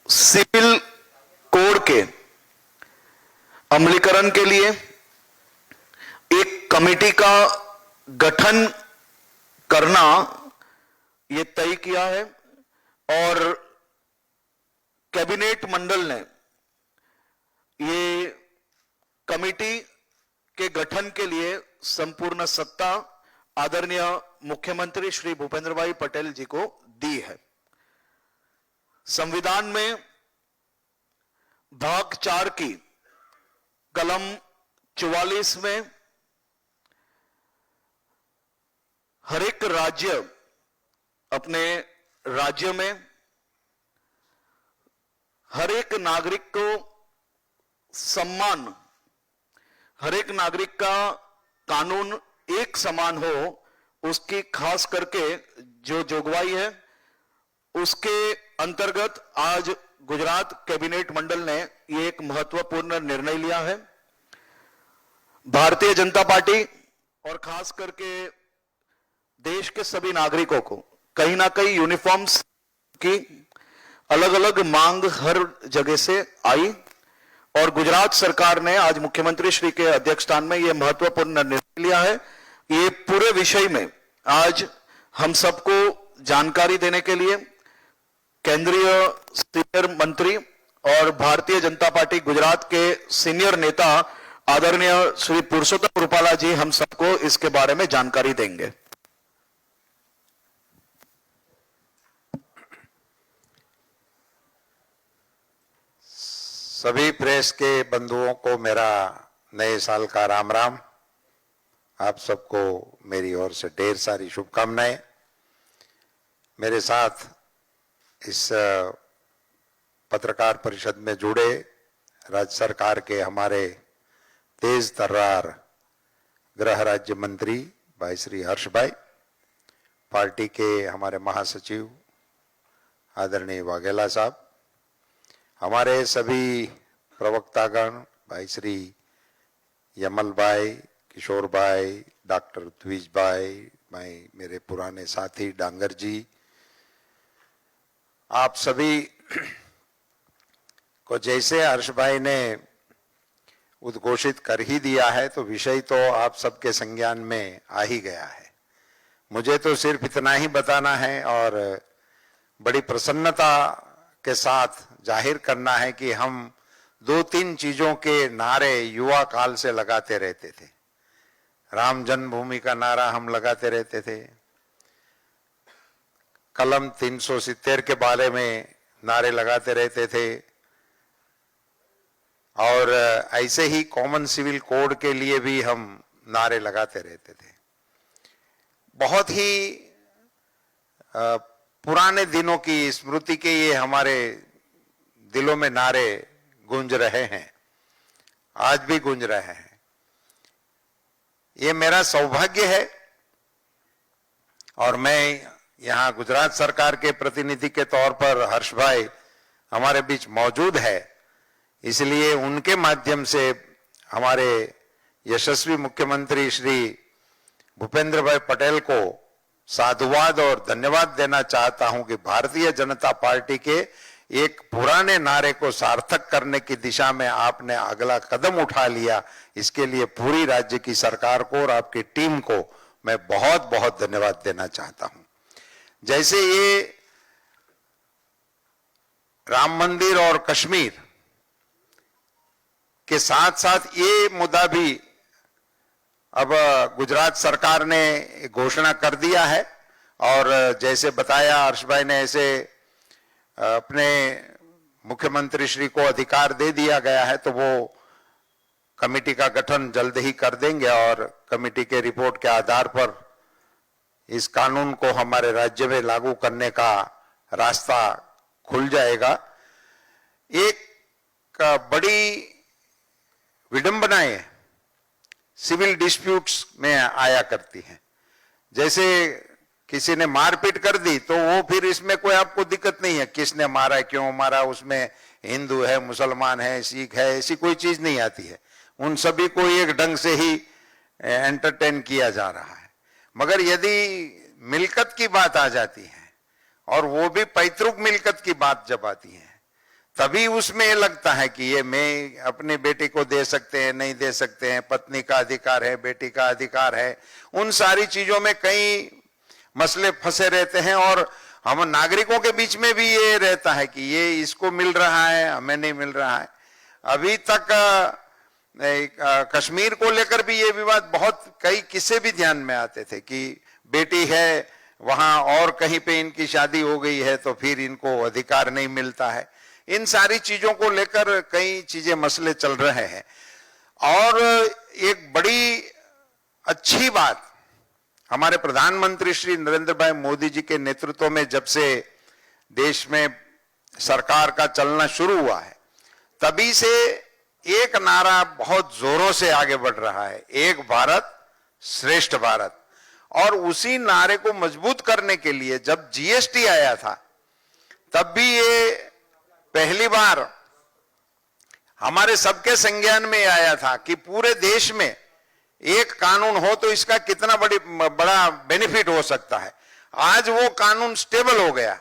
Civil code के अमलीकरण के लिए एक कमेटी का गठन करना यह तय किया है और कैबिनेट मंडल ने ये कमेटी के गठन के लिए संपूर्ण सत्ता आदरणीय मुख्यमंत्री श्री भूपेंद्र भाई पटेल जी को दी है। संविधान में भाग 4 की कलम 44 में हर एक राज्य अपने राज्य में हर एक नागरिक को सम्मान, हर एक नागरिक का कानून एक समान हो, उसकी खास करके जो जोगवाई है उसके अंतर्गत आज गुजरात कैबिनेट मंडल ने ये एक महत्वपूर्ण निर्णय लिया है। भारतीय जनता पार्टी और खास करके देश के सभी नागरिकों को कहीं ना कहीं यूनिफॉर्म्स की अलग अलग मांग हर जगह से आई और गुजरात सरकार ने आज मुख्यमंत्री श्री के अध्यक्षस्थान में यह महत्वपूर्ण निर्णय लिया है। ये पूरे विषय में आज हम सबको जानकारी देने के लिए केंद्रीय सीनियर मंत्री और भारतीय जनता पार्टी गुजरात के सीनियर नेता आदरणीय श्री पुरुषोत्तम रूपाला जी हम सबको इसके बारे में जानकारी देंगे। सभी प्रेस के बंधुओं को मेरा नए साल का राम राम। आप सबको मेरी ओर से ढेर सारी शुभकामनाएं। मेरे साथ इस पत्रकार परिषद में जुड़े राज्य सरकार के हमारे तेज तर्रार गृह राज्य मंत्री भाई श्री हर्ष भाई, पार्टी के हमारे महासचिव आदरणीय वाघेला साहब, हमारे सभी प्रवक्तागण भाई श्री यमल भाई, किशोर भाई, डॉक्टर द्विज भाई, मेरे पुराने साथी डांगर जी, आप सभी को जैसे हर्ष भाई ने उद्घोषित कर ही दिया है तो विषय तो आप सबके संज्ञान में आ ही गया है। मुझे तो सिर्फ इतना ही बताना है और बड़ी प्रसन्नता के साथ जाहिर करना है कि हम 2-3 चीजों के नारे युवा काल से लगाते रहते थे। राम जन्मभूमि का नारा हम लगाते रहते थे, कलम 370 के बारे में नारे लगाते रहते थे और ऐसे ही कॉमन सिविल कोड के लिए भी हम नारे लगाते रहते थे। बहुत ही पुराने दिनों की स्मृति के ये हमारे दिलों में नारे गूंज रहे हैं, आज भी गूंज रहे हैं। ये मेरा सौभाग्य है और मैं यहाँ गुजरात सरकार के प्रतिनिधि के तौर पर हर्ष भाई हमारे बीच मौजूद है, इसलिए उनके माध्यम से हमारे यशस्वी मुख्यमंत्री श्री भूपेंद्र भाई पटेल को साधुवाद और धन्यवाद देना चाहता हूं कि भारतीय जनता पार्टी के एक पुराने नारे को सार्थक करने की दिशा में आपने अगला कदम उठा लिया। इसके लिए पूरी राज्य की सरकार को और आपकी टीम को मैं बहुत बहुत धन्यवाद देना चाहता हूं। जैसे ये राम मंदिर और कश्मीर के साथ साथ ये मुद्दा भी अब गुजरात सरकार ने घोषणा कर दिया है और जैसे बताया हर्ष भाई ने, ऐसे अपने मुख्यमंत्री श्री को अधिकार दे दिया गया है तो वो कमेटी का गठन जल्द ही कर देंगे और कमेटी के रिपोर्ट के आधार पर इस कानून को हमारे राज्य में लागू करने का रास्ता खुल जाएगा। एक बड़ी विडंबनाएं सिविल डिस्प्यूट्स में आया करती हैं। जैसे किसी ने मारपीट कर दी तो वो फिर इसमें कोई आपको दिक्कत नहीं है, किसने मारा, क्यों मारा, उसमें हिंदू है, मुसलमान है, सिख है, ऐसी कोई चीज नहीं आती है। उन सभी को एक ढंग से ही एंटरटेन किया जा रहा है। मगर यदि मिल्कत की बात आ जाती है और वो भी पैतृक मिल्कत की बात जब आती है तभी उसमें ये लगता है कि ये मैं अपनी बेटी को दे सकते हैं, नहीं दे सकते हैं, पत्नी का अधिकार है, बेटी का अधिकार है, उन सारी चीजों में कई मसले फंसे रहते हैं। और हम नागरिकों के बीच में भी ये रहता है कि ये इसको मिल रहा है, हमें नहीं मिल रहा है। अभी तक कश्मीर को लेकर भी ये विवाद बहुत कई किस्से भी ध्यान में आते थे कि बेटी है वहां और कहीं पे इनकी शादी हो गई है तो फिर इनको अधिकार नहीं मिलता है। इन सारी चीजों को लेकर कई चीजें मसले चल रहे हैं। और एक बड़ी अच्छी बात हमारे प्रधानमंत्री श्री नरेंद्र भाई मोदी जी के नेतृत्व में जब से देश में सरकार का चलना शुरू हुआ है, तभी से एक नारा बहुत जोरों से आगे बढ़ रहा है, एक भारत श्रेष्ठ भारत। और उसी नारे को मजबूत करने के लिए जब जीएसटी आया था, तब भी ये पहली बार हमारे सबके संज्ञान में आया था कि पूरे देश में एक कानून हो तो इसका कितना बड़ा बेनिफिट हो सकता है। आज वो कानून स्टेबल हो गया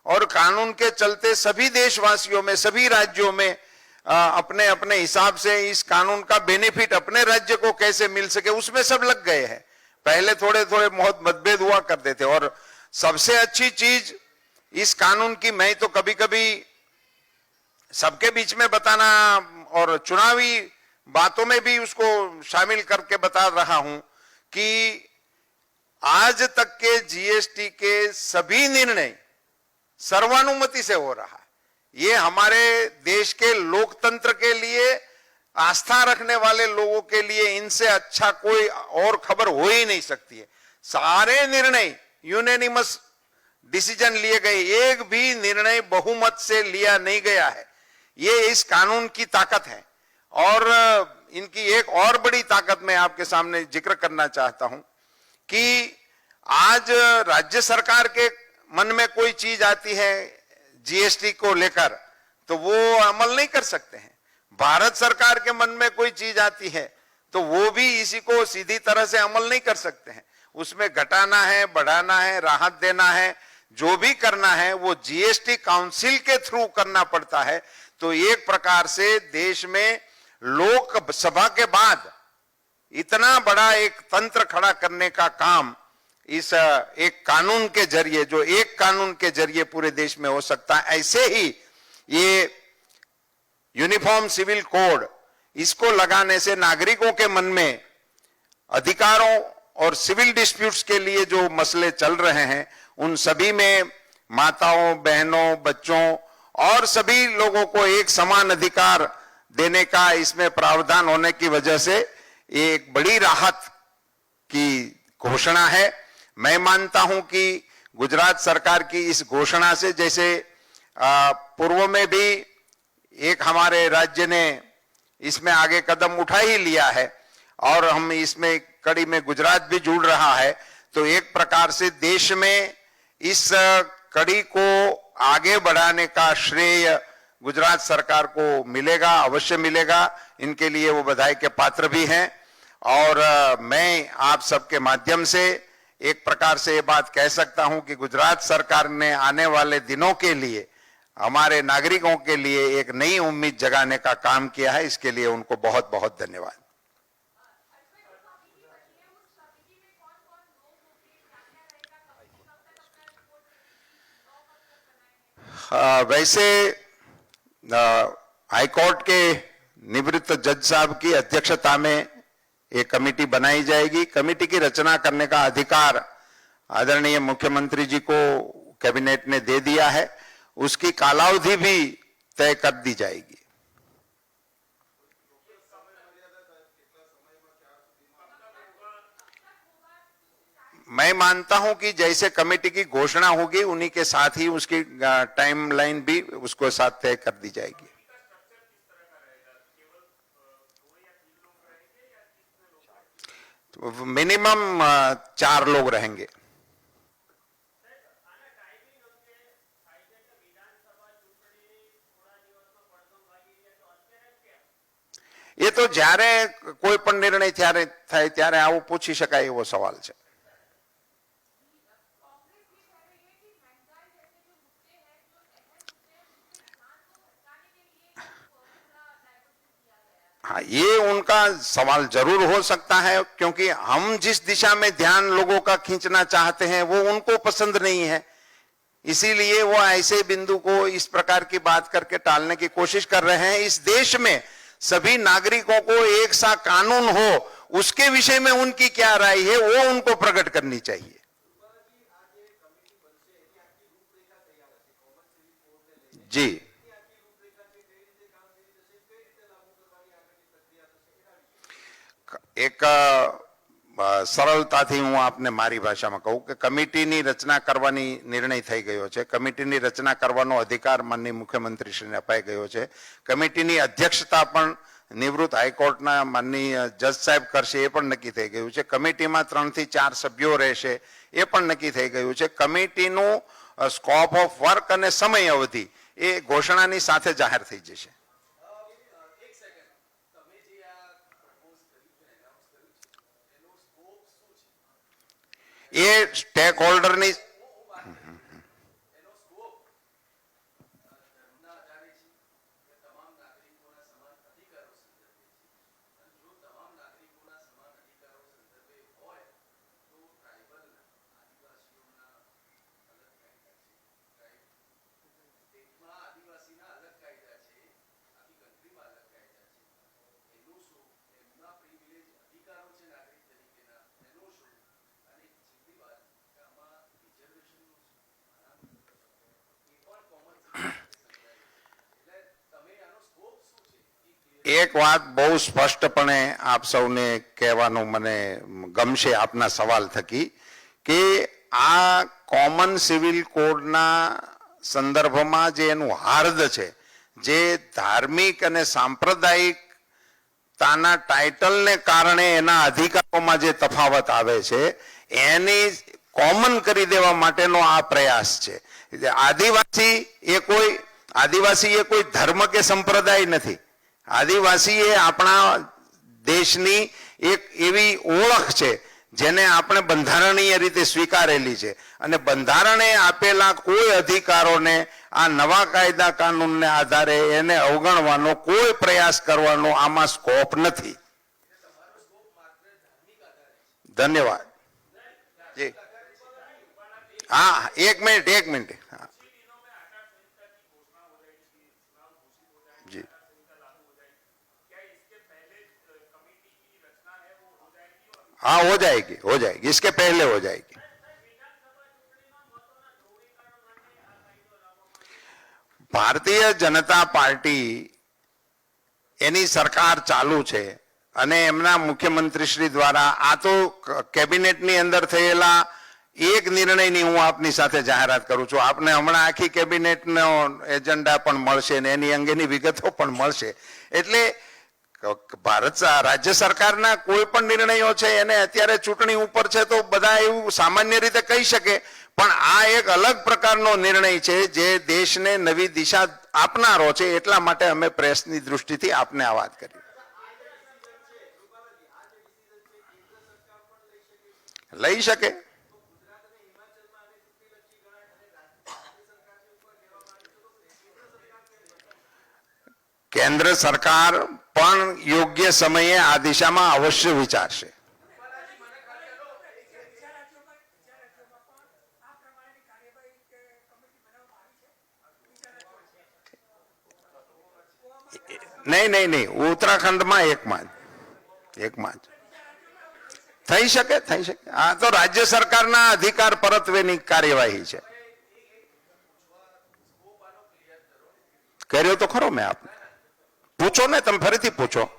और कानून के चलते सभी देशवासियों में, सभी राज्यों में अपने अपने हिसाब से इस कानून का बेनिफिट अपने राज्य को कैसे मिल सके उसमें सब लग गए हैं। पहले थोड़े थोड़े बहुत मतभेद हुआ करते थे। और सबसे अच्छी चीज इस कानून की, मैं तो कभी कभी सबके बीच में बताना और चुनावी बातों में भी उसको शामिल करके बता रहा हूं कि आज तक के जीएसटी के सभी निर्णय सर्वानुमति से हो रहा है। ये हमारे देश के लोकतंत्र के लिए, आस्था रखने वाले लोगों के लिए इनसे अच्छा कोई और खबर हो ही नहीं सकती है। सारे निर्णय यूनानिमस डिसीजन लिए गए, एक भी निर्णय बहुमत से लिया नहीं गया है। ये इस कानून की ताकत है। और इनकी एक और बड़ी ताकत मैं आपके सामने जिक्र करना चाहता हूं कि आज राज्य सरकार के मन में कोई चीज आती है जीएसटी को लेकर तो वो अमल नहीं कर सकते हैं। भारत सरकार के मन में कोई चीज आती है तो वो भी इसी को सीधी तरह से अमल नहीं कर सकते हैं। उसमें घटाना है, बढ़ाना है, राहत देना है, जो भी करना है वो जीएसटी काउंसिल के थ्रू करना पड़ता है। तो एक प्रकार से देश में लोकसभा के बाद इतना बड़ा एक तंत्र खड़ा करने का काम इस एक कानून के जरिए, जो एक कानून के जरिए पूरे देश में हो सकता है। ऐसे ही ये यूनिफॉर्म सिविल कोड, इसको लगाने से नागरिकों के मन में अधिकारों और सिविल डिस्प्यूट्स के लिए जो मसले चल रहे हैं उन सभी में माताओं, बहनों, बच्चों और सभी लोगों को एक समान अधिकार देने का इसमें प्रावधान होने की वजह से एक बड़ी राहत की घोषणा है। मैं मानता हूं कि गुजरात सरकार की इस घोषणा से, जैसे पूर्व में भी एक हमारे राज्य ने इसमें आगे कदम उठा ही लिया है और हम इसमें कड़ी में गुजरात भी जुड़ रहा है, तो एक प्रकार से देश में इस कड़ी को आगे बढ़ाने का श्रेय गुजरात सरकार को मिलेगा, अवश्य मिलेगा। इनके लिए वो बधाई के पात्र भी हैं। और मैं आप सबके माध्यम से एक प्रकार से ये बात कह सकता हूं कि गुजरात सरकार ने आने वाले दिनों के लिए हमारे नागरिकों के लिए एक नई उम्मीद जगाने का काम किया है। इसके लिए उनको बहुत बहुत धन्यवाद। वैसे हाईकोर्ट के निवृत्त जज साहब की अध्यक्षता में एक कमेटी बनाई जाएगी। कमेटी की रचना करने का अधिकार आदरणीय मुख्यमंत्री जी को कैबिनेट ने दे दिया है। उसकी कालावधि भी तय कर दी जाएगी। मैं मानता हूं कि जैसे कमेटी की घोषणा होगी उन्हीं के साथ ही उसकी टाइमलाइन भी उसको साथ तय कर दी जाएगी। तो मिनिमम 4 लोग रहेंगे। એ તો જ્યારે કોઈ પણ નિર્ણય ત્યારે થાય ત્યારે આવું પૂછી શકાય એવો સવાલ છે. हाँ, ये उनका सवाल जरूर हो सकता है, क्योंकि हम जिस दिशा में ध्यान लोगों का खींचना चाहते हैं वो उनको पसंद नहीं है, इसीलिए वो ऐसे बिंदु को इस प्रकार की बात करके टालने की कोशिश कर रहे हैं। इस देश में सभी नागरिकों को एक सा कानून हो, उसके विषय में उनकी क्या राय है वो उनको प्रकट करनी चाहिए। जी, એક સરળતાથી હું આપને મારી ભાષામાં કહું કે કમિટીની રચના કરવાની નિર્ણય થઈ ગયો છે। કમિટીની રચના કરવાનો અધિકાર માનનીય મુખ્યમંત્રીશ્રીને અપાઈ ગયો છે। કમિટીની અધ્યક્ષતા પણ નિવૃત્ત હાઈકોર્ટના માનનીય જજ સાહેબ કરશે એ પણ નક્કી થઈ ગયું છે। કમિટીમાં 3 થી 4 સભ્યો રહેશે એ પણ નક્કી થઈ ગયું છે। કમિટીનું સ્કોપ ઓફ વર્ક અને સમય અવધિ એ ઘોષણાની સાથે જાહેર થઈ જશે। એ સ્ટેક હોલ્ડરની એક વાત બહુ સ્પષ્ટપણે આપ સૌને કહેવાનું મને ગમશે આપના સવાલ થકી કે આ કોમન સિવિલ કોડના સંદર્ભમાં જે એનું હાર્દ છે, જે ધાર્મિક અને સાંપ્રદાયિકતાના ટાઇટલને કારણે એના અધિકારોમાં જે તફાવત આવે છે એની કોમન કરી દેવા માટેનો આ પ્રયાસ છે। આદિવાસી એ કોઈ ધર્મ કે સંપ્રદાય નથી। આદિવાસી એ આપણા દેશની એક એવી ઓળખ છે જેને આપણે બંધારણીય રીતે સ્વીકારેલી છે, અને બંધારણે આપેલા કોઈ અધિકારોને આ નવા કાયદા કાનૂનને આધારે એને અવગણવાનો કોઈ પ્રયાસ કરવાનો આમાં સ્કોપ નથી। ધન્યવાદ જી। हाँ, एक मिनट हाँ। जी हाँ, हो जाएगी इसके पहले हो जाएगी। भारतीय जनता पार्टी एनी सरकार चालू छे અને એમના મુખ્યમંત્રીશ્રી દ્વારા આ તો કેબિનેટની અંદર થયેલા એક નિર્ણયની હું આપની સાથે જાહેરાત કરું છું। આપને હમણાં આખી કેબિનેટનો એજન્ડા પણ મળશે ને એની અંગેની વિગતો પણ મળશે। એટલે રાજ્ય સરકારના કોઈ પણ નિર્ણયો છે એને અત્યારે ચૂંટણી ઉપર છે તો બધા એવું સામાન્ય રીતે કહી શકે, પણ આ એક અલગ પ્રકારનો નિર્ણય છે જે દેશને નવી દિશા આપનારો છે, એટલા માટે અમે પ્રેસની દૃષ્ટિથી આપને આ વાત કરી। લઈ શકે, કેન્દ્ર સરકાર પણ યોગ્ય સમયે આ દિશામાં અવશ્ય વિચારશે। નહીં, ઉત્તરાખંડમાં એકમાં જ થઈ શકે। આ તો રાજ્ય સરકારના અધિકાર પરત્વેની કાર્યવાહી છે। કર્યો તો ખરો મેં આપને, પૂછો ને, તમે ફરીથી પૂછો।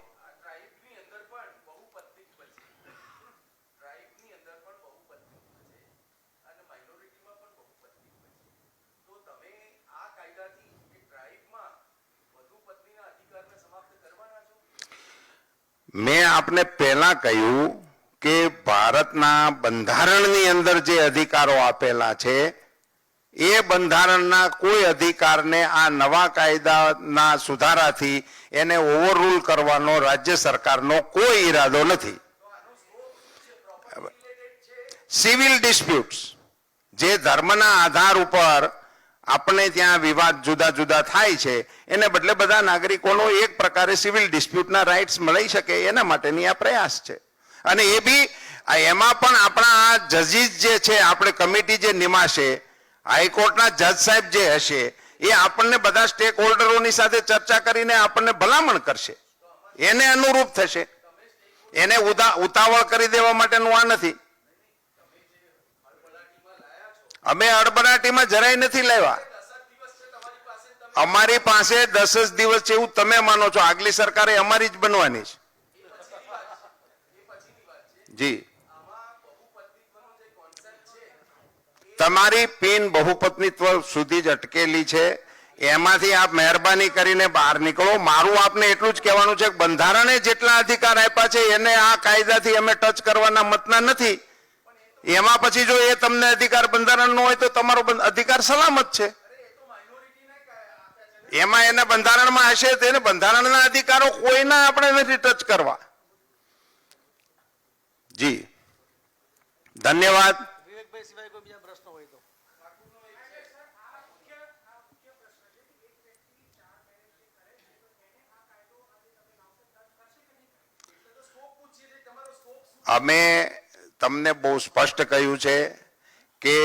મેં આપને પહેલા કહ્યું કે ભારતના બંધારણની અંદર જે અધિકારો આપેલા છે એ બંધારણના કોઈ અધિકારને આ નવા કાયદાના સુધારાથી એને ઓવરરૂલ કરવાનો રાજ્ય સરકારનો કોઈ ઈરાદો નથી। સિવિલ ડિસ્પ્યુટ્સ જે ધર્મના આધાર ઉપર આપણે ત્યાં વિવાદ જુદા જુદા થાય છે એને બદલે બધા નાગરિકોનો એક પ્રકારે સિવિલ ડિસ્પ્યુટના રાઇટ્સ મળી શકે એના માટેની આ પ્રયાસ છે. અને એ બી એમાં પણ આપણા આ જજીસ જે છે આપણે કમિટી જે નિમાશે હાઈકોર્ટના જજ સાહેબ જે હશે એ આપણને બધા સ્ટેક હોલ્ડરોની સાથે ચર્ચા કરીને આપણને ભલામણ કરશે, એને અનુરૂપ થશે. એને ઉતાવળ કરી દેવા માટેનું આ નથી. અમે અડબડાટીમાં જરાય નથી લાવ્યા. અમારી પાસે 10 જ દિવસ છે એવું તમે માનો છો? આગલી સરકારે અમારી જ બનવાની છે. જી, તમારી પિન બહુપત્નીત્વ સુધી જ અટકેલી છે. એમાંથી આપ મહેરબાની કરીને બહાર નીકળો. મારું આપને એટલું જ કહેવાનું છે કે બંધારણે જેટલા અધિકાર આપ્યા છે એને આ કાયદાથી અમે ટચ કરવાના મતના નથી. એમાં પછી જો એ તમને અધિકાર બંધારણનો હોય તો તમારો અધિકાર સલામત છે. એમાં એના બંધારણમાં હશે તેને બંધારણના અધિકારો કોઈના આપણે નથી ટચ કરવા. જી, ધન્યવાદ. વિવેકભાઈ સિવાય કોઈ બીજા પ્રશ્નો હોય તો અમે તમને બહુ સ્પષ્ટ કહ્યું છે કે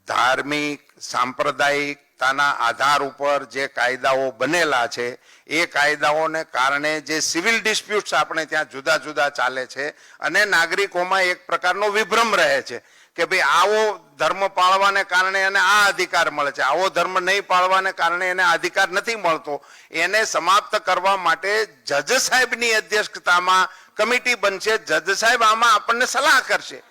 ધાર્મિક સાંપ્રદાયિકતાના આધાર ઉપર જે કાયદાઓ બનેલા છે એ કાયદાઓને કારણે જે સિવિલ ડિસ્પ્યુટ્સ આપણે ત્યાં જુદા જુદા ચાલે છે અને નાગરિકોમાં એક પ્રકારનો વિભ્રમ રહે છે કે ભાઈ આવો ધર્મ પાળવાને કારણે એને આ અધિકાર મળે છે, આવો ધર્મ નહીં પાળવાને કારણે એને અધિકાર નથી મળતો. એને સમાપ્ત કરવા માટે જજ સાહેબની અધ્યક્ષતામાં કમિટી બનશે. જજ સાહેબ આમાં આપણને સલાહ કરશે.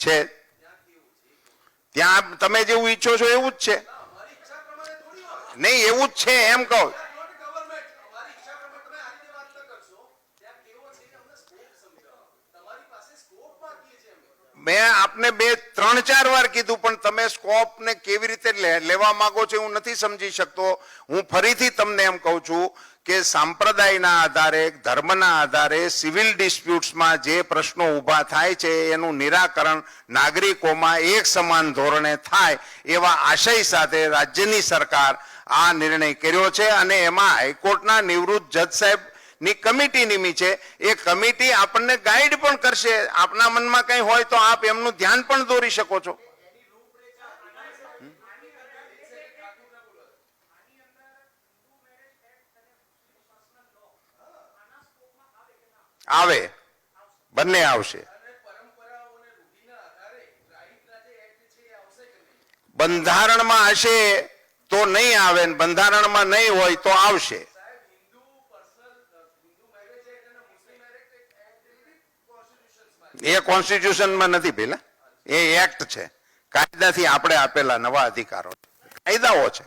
છે ત્યાં તમે જેવું ઈચ્છો છો એવું જ છે. નહીં, એવું જ છે એમ કહો. મેં આપને 3-4 વાર કીધું પણ તમે સ્કોપ ને કેવી રીતે લેવા માંગો છો હું નથી સમજી શકતો. હું ફરીથી તમને એમ કહું છું કે સાંપ્રદાયના આધારે ધર્મના આધારે સિવિલ ડિસ્પ્યુટ્સમાં જે પ્રશ્નો ઊભા થાય છે એનું નિરાકરણ નાગરિકોમાં એક સમાન ધોરણે થાય એવા આશય સાથે રાજ્યની સરકાર આ નિર્ણય કર્યો છે. અને એમાં હાઈકોર્ટના નિવૃત્ત જજ સાહેબ ની કમિટી નિમી છે. એ કમિટી આપણને ગાઈડ પણ કરશે. આપના મનમાં કંઈ હોય તો આપ એમનું ધ્યાન પણ દોરી શકો છો. આવે, બંને આવશે. બંધારણમાં હશે તો નહીં આવે, બંધારણમાં નહીં હોય તો આવશે. એ કોન્સ્ટિટ્યુશનમાં નથી પેલા, એ એક્ટ છે. કાયદાથી આપણે આપેલા નવા અધિકારો કાયદાઓ છે.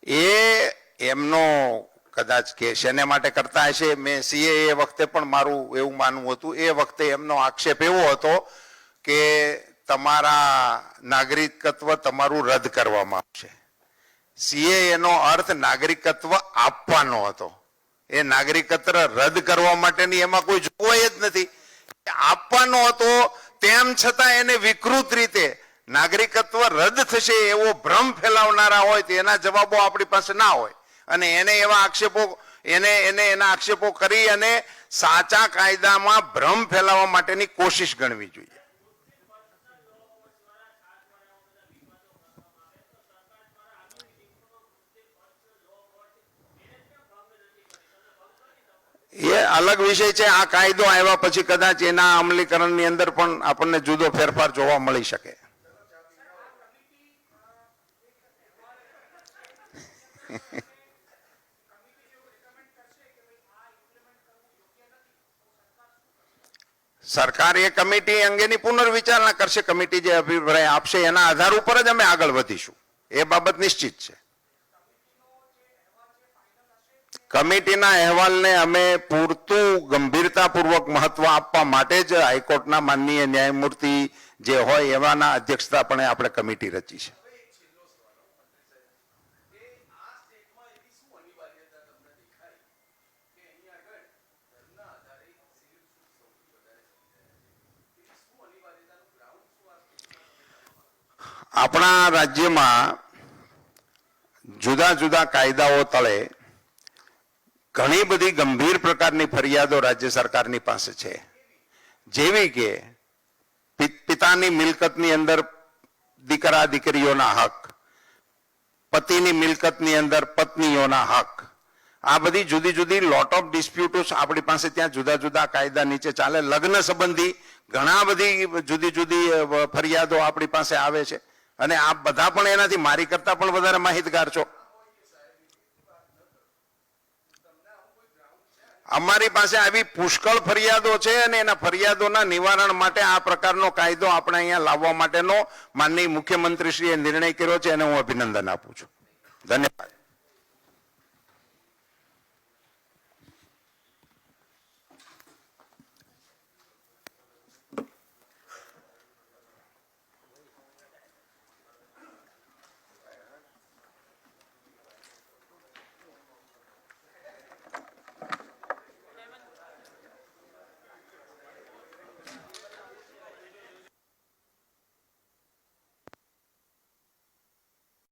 એ એમનો કદાચ કે શેને માટે કરતા હશે. મેં સીએ વખતે પણ મારું એવું માનવું હતું. એ વખતે એમનો આક્ષેપ એવો હતો કે તમારા નાગરિકત્વ તમારું રદ કરવામાં આવશે. સીએ એનો અર્થ નાગરિકત્વ આપવાનો હતો. એ નાગરિકત્વ રદ કરવા માટેની એમાં કોઈ જોગવાઈ જ નથી. આપવાનો હતો તેમ છતાં એને વિકૃત રીતે નાગરિકત્વ રદ થશે એવો ભ્રમ ફેલાવનારા હોય તો એના જવાબો આપણી પાસે ના હોય. અને એને એવા આક્ષેપો એના આક્ષેપો કરી અને સાચા કાયદામાં ભ્રમ ફેલાવવા માટેની કોશિશ ગણવી જોઈએ. એ અલગ વિષય છે. આ કાયદો આવ્યા પછી કદાચ એના અમલીકરણની અંદર પણ આપણને જુદો ફેરફાર જોવા મળી શકે. સરકાર એ કમિટી અંગેની પુનર્વિચારણા કરશે. કમિટી જે અભિપ્રાય આપશે એના આધાર ઉપર જ અમે આગળ વધીશું. એ બાબત નિશ્ચિત છે. કમિટીના અહેવાલને અમે પૂરતું ગંભીરતાપૂર્વક મહત્વ આપવા માટે જ હાઈકોર્ટના માનનીય ન્યાયમૂર્તિ જે હોય એવાના અધ્યક્ષતાપણે આપણે કમિટી રચી છે. આપણા રાજ્યમાં જુદા જુદા કાયદાઓ તળે ઘણી બધી ગંભીર પ્રકારની ફરિયાદો રાજ્ય સરકારની પાસે છે. જેવી કે પિતાની મિલકતની અંદર દીકરા દીકરીઓના હક, પતિની મિલકતની અંદર પત્નીઓના હક, આ બધી જુદી જુદી લોટ ઓફ ડિસ્પ્યુટ્સ આપણી પાસે ત્યાં જુદા જુદા કાયદા નીચે ચાલે. લગ્ન સંબંધી ઘણા બધી જુદી જુદી ફરિયાદો આપણી પાસે આવે છે અને આપ બધા પણ એનાથી મારી કરતા પણ વધારે માહિતગાર છો. અમારી પાસે આવી પુષ્કળ ફરિયાદો છે અને એના ફરિયાદોના નિવારણ માટે આ પ્રકારનો કાયદો આપણે અહીંયા લાવવા માટેનો માનનીય મુખ્યમંત્રીશ્રીએ નિર્ણય કર્યો છે અને હું અભિનંદન આપું છું. ધન્યવાદ.